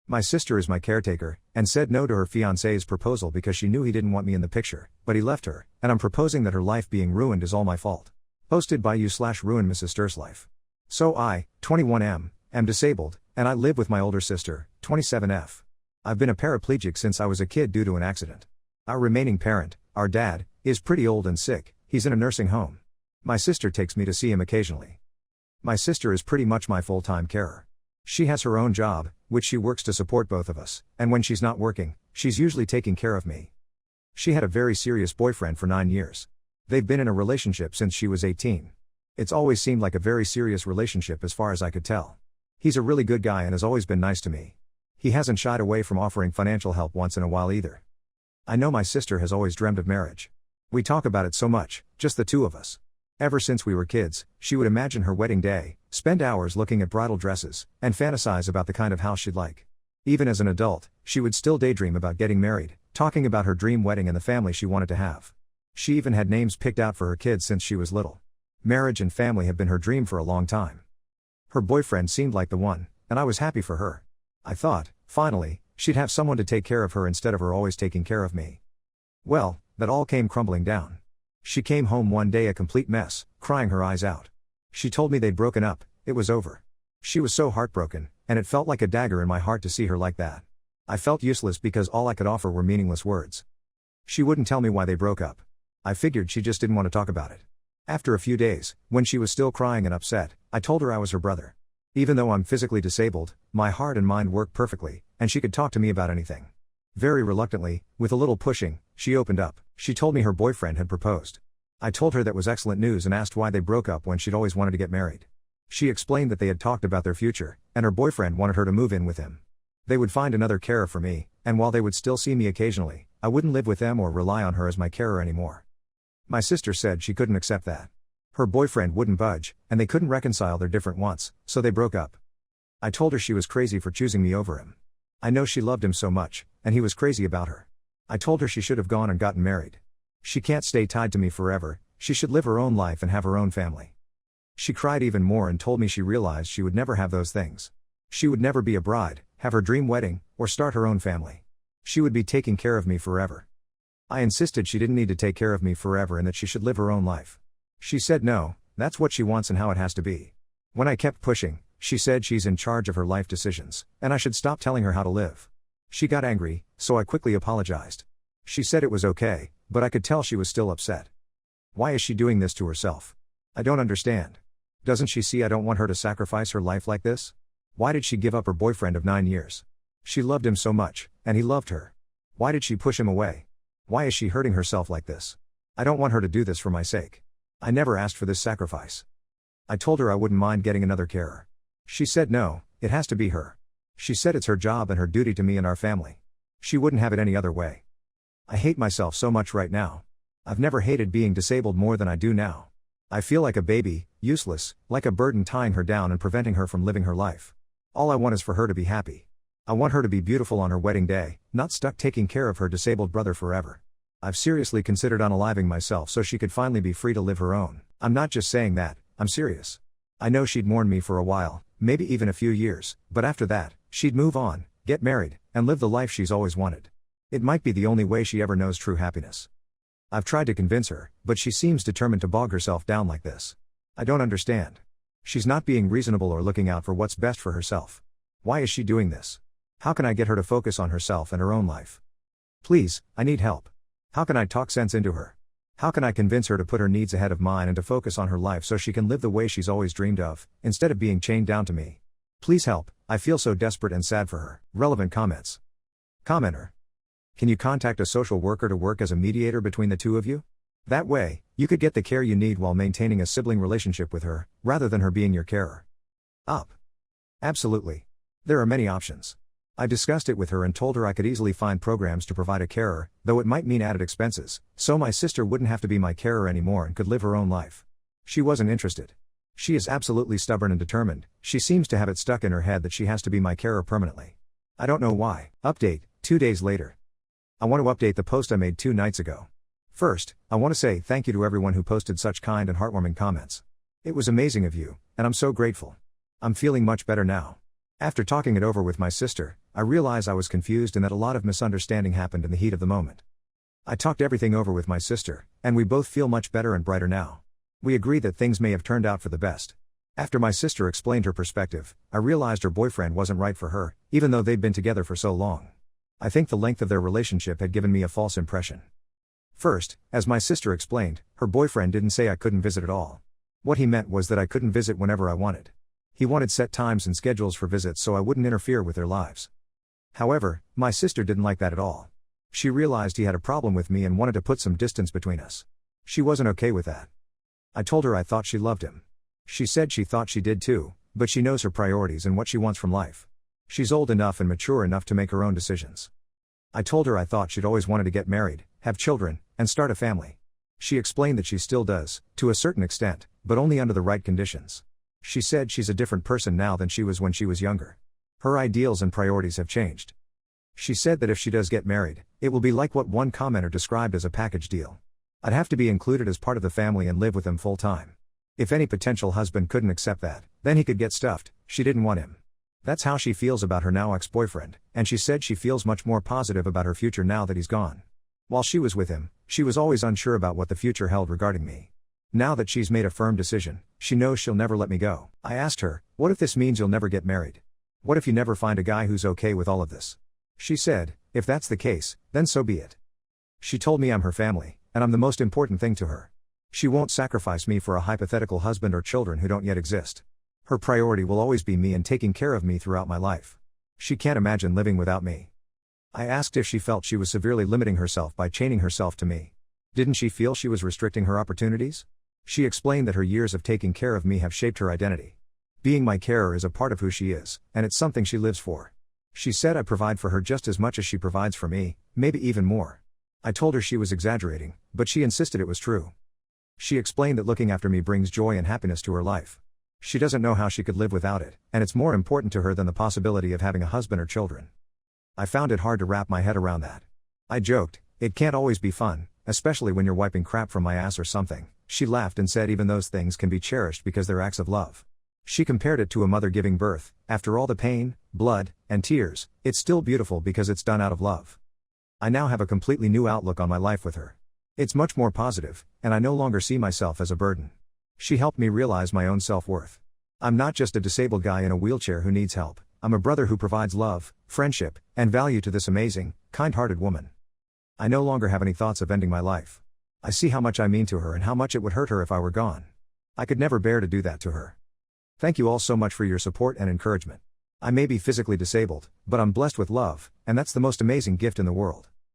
My sister is my caretaker, and said no to her fiance's proposal because she knew he didn't want me in the picture, but he left her, and I'm proposing that her life being ruined is all my fault. Posted by you/ruinedmysisterslife. So I, 21M, am disabled, and I live with my older sister, 27F. I've been a paraplegic since I was a kid due to an accident. Our remaining parent, our dad, is pretty old and sick, he's in a nursing home. My sister takes me to see him occasionally. My sister is pretty much my full-time carer. She has her own job, which she works to support both of us, and when she's not working, she's usually taking care of me. She had a very serious boyfriend for 9 years. They've been in a relationship since she was 18. It's always seemed like a very serious relationship as far as I could tell. He's a really good guy and has always been nice to me. He hasn't shied away from offering financial help once in a while either. I know my sister has always dreamed of marriage. We talk about it so much, just the two of us. Ever since we were kids, she would imagine her wedding day, spend hours looking at bridal dresses, and fantasize about the kind of house she'd like. Even as an adult, she would still daydream about getting married, talking about her dream wedding and the family she wanted to have. She even had names picked out for her kids since she was little. Marriage and family have been her dream for a long time. Her boyfriend seemed like the one, and I was happy for her. I thought, finally, she'd have someone to take care of her instead of her always taking care of me. Well, that all came crumbling down. She came home one day a complete mess, crying her eyes out. She told me they'd broken up, it was over. She was so heartbroken, and it felt like a dagger in my heart to see her like that. I felt useless because all I could offer were meaningless words. She wouldn't tell me why they broke up. I figured she just didn't want to talk about it. After a few days, when she was still crying and upset, I told her I was her brother. Even though I'm physically disabled, my heart and mind work perfectly, and she could talk to me about anything. Very reluctantly, with a little pushing, she opened up. She told me her boyfriend had proposed. I told her that was excellent news and asked why they broke up when she'd always wanted to get married. She explained that they had talked about their future, and her boyfriend wanted her to move in with him. They would find another carer for me, and while they would still see me occasionally, I wouldn't live with them or rely on her as my carer anymore. My sister said she couldn't accept that. Her boyfriend wouldn't budge, and they couldn't reconcile their different wants, so they broke up. I told her she was crazy for choosing me over him. I know she loved him so much, and he was crazy about her. I told her she should have gone and gotten married. She can't stay tied to me forever, she should live her own life and have her own family. She cried even more and told me she realized she would never have those things. She would never be a bride, have her dream wedding, or start her own family. She would be taking care of me forever. I insisted she didn't need to take care of me forever and that she should live her own life. She said no, that's what she wants and how it has to be. When I kept pushing, she said she's in charge of her life decisions, and I should stop telling her how to live. She got angry, so I quickly apologized. She said it was okay, but I could tell she was still upset. Why is she doing this to herself? I don't understand. Doesn't she see I don't want her to sacrifice her life like this? Why did she give up her boyfriend of 9 years? She loved him so much, and he loved her. Why did she push him away? Why is she hurting herself like this? I don't want her to do this for my sake. I never asked for this sacrifice. I told her I wouldn't mind getting another carer. She said no, it has to be her. She said it's her job and her duty to me and our family. She wouldn't have it any other way. I hate myself so much right now. I've never hated being disabled more than I do now. I feel like a baby, useless, like a burden tying her down and preventing her from living her life. All I want is for her to be happy. I want her to be beautiful on her wedding day, not stuck taking care of her disabled brother forever. I've seriously considered unaliving myself so she could finally be free to live her own. I'm not just saying that, I'm serious. I know she'd mourn me for a while, maybe even a few years, but after that, she'd move on, get married, and live the life she's always wanted. It might be the only way she ever knows true happiness. I've tried to convince her, but she seems determined to bog herself down like this. I don't understand. She's not being reasonable or looking out for what's best for herself. Why is she doing this? How can I get her to focus on herself and her own life? Please, I need help. How can I talk sense into her? How can I convince her to put her needs ahead of mine and to focus on her life so she can live the way she's always dreamed of, instead of being chained down to me? Please help, I feel so desperate and sad for her. Relevant comments. Commenter. Can you contact a social worker to work as a mediator between the two of you? That way, you could get the care you need while maintaining a sibling relationship with her, rather than her being your carer. Up. Absolutely. There are many options. I discussed it with her and told her I could easily find programs to provide a carer, though it might mean added expenses, so my sister wouldn't have to be my carer anymore and could live her own life. She wasn't interested. She is absolutely stubborn and determined. She seems to have it stuck in her head that she has to be my carer permanently. I don't know why. Update, 2 days later. I want to update the post I made 2 nights ago. First, I want to say thank you to everyone who posted such kind and heartwarming comments. It was amazing of you, and I'm so grateful. I'm feeling much better now. After talking it over with my sister, I realize I was confused and that a lot of misunderstanding happened in the heat of the moment. I talked everything over with my sister, and we both feel much better and brighter now. We agree that things may have turned out for the best. After my sister explained her perspective, I realized her boyfriend wasn't right for her, even though they'd been together for so long. I think the length of their relationship had given me a false impression. First, as my sister explained, her boyfriend didn't say I couldn't visit at all. What he meant was that I couldn't visit whenever I wanted. He wanted set times and schedules for visits so I wouldn't interfere with their lives. However, my sister didn't like that at all. She realized he had a problem with me and wanted to put some distance between us. She wasn't okay with that. I told her I thought she loved him. She said she thought she did too, but she knows her priorities and what she wants from life. She's old enough and mature enough to make her own decisions. I told her I thought she'd always wanted to get married, have children, and start a family. She explained that she still does, to a certain extent, but only under the right conditions. She said she's a different person now than she was when she was younger. Her ideals and priorities have changed. She said that if she does get married, it will be like what one commenter described as a package deal. I'd have to be included as part of the family and live with them full time. If any potential husband couldn't accept that, then he could get stuffed. She didn't want him. That's how she feels about her now ex-boyfriend, and she said she feels much more positive about her future now that he's gone. While she was with him, she was always unsure about what the future held regarding me. Now that she's made a firm decision, she knows she'll never let me go. I asked her, what if this means you'll never get married? What if you never find a guy who's okay with all of this? She said, if that's the case, then so be it. She told me I'm her family, and I'm the most important thing to her. She won't sacrifice me for a hypothetical husband or children who don't yet exist. Her priority will always be me and taking care of me throughout my life. She can't imagine living without me. I asked if she felt she was severely limiting herself by chaining herself to me. Didn't she feel she was restricting her opportunities? She explained that her years of taking care of me have shaped her identity. Being my carer is a part of who she is, and it's something she lives for. She said I provide for her just as much as she provides for me, maybe even more. I told her she was exaggerating, but she insisted it was true. She explained that looking after me brings joy and happiness to her life. She doesn't know how she could live without it, and it's more important to her than the possibility of having a husband or children. I found it hard to wrap my head around that. I joked, it can't always be fun, especially when you're wiping crap from my ass or something. She laughed and said even those things can be cherished because they're acts of love. She compared it to a mother giving birth. After all the pain, blood, and tears, it's still beautiful because it's done out of love. I now have a completely new outlook on my life with her. It's much more positive, and I no longer see myself as a burden. She helped me realize my own self-worth. I'm not just a disabled guy in a wheelchair who needs help. I'm a brother who provides love, friendship, and value to this amazing, kind-hearted woman. I no longer have any thoughts of ending my life. I see how much I mean to her and how much it would hurt her if I were gone. I could never bear to do that to her. Thank you all so much for your support and encouragement. I may be physically disabled, but I'm blessed with love, and that's the most amazing gift in the world.